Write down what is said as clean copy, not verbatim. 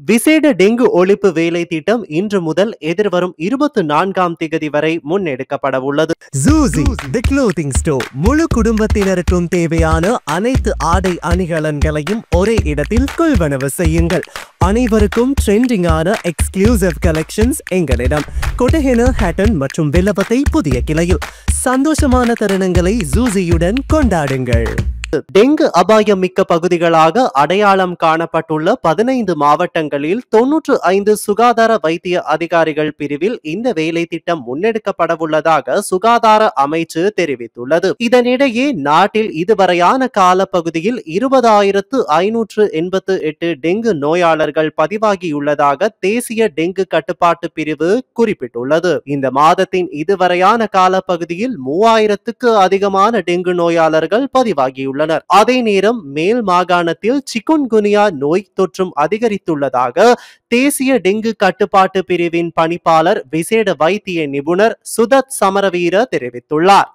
விசேட டெங்கு ஒழிப்பு வேலை திட்டம் இன்று முதல் எதிர்வரும் 24ஆம் திகதி வரை முன்னெடுக்கப்பட உள்ளது. Zuzi The Clothing Store முழு குடும்பத்தினருக்கும் தேவையான அனைத்து ஆடை அணிகலன்களையும் ஒரே இடத்தில் கொள்வனவு செய்யுங்கள். அனைவருக்கும் ட்ரெண்டிங்கான எக்ஸ்க்ளூசிவ் கலெக்ஷன்ஸ் எங்களிடம். கொட்டஹென, ஹேட்டன் மற்றும் வில்லபத்தை புதிய கிளையில். சந்தோஷமான தருணங்களை ஜூசியுடன் கொண்டாடுங்கள். டெங்கு அபாயம் மிக்க பகுதிகளாக அடையாளம் காணப்பட்டுள்ள 15 மாவட்டங்களில் 95 சுகாதார வைத்திய அதிகாரிகள் பிரிவில் இந்த வேலை திட்டம் முன்னெடுக்கப்படவுள்ளதாக சுகாதார அமைச்சு தெரிவித்துள்ளது. இதனிடையே நாட்டில் இதுவரையான காலப்பகுதியில் 20,588 டெங்கு நோயாளர்கள் பதிவாகியுள்ளதாக தேசிய டெங்கு கட்டுப்பாட்டு பிரிவு குறிப்பிட்டுள்ளது. இந்த மாதத்தின் இதுவரையான காலப்பகுதியில் 3000க்கு அதிகமான டெங்கு நோயாளர்கள் பதிவாகியுள்ளனர். அதே நேரம் மேல் மாகாணத்தில் சிக்குன்குனியா நோய் தொற்றும் அதிகரித்துள்ளதாக தேசிய டெங்கு கட்டுப்பாட்டு பிரிவின் பணிப்பாளர் விசேட வைத்திய நிபுணர் சுதத் சமரவீர தெரிவித்துள்ளார்.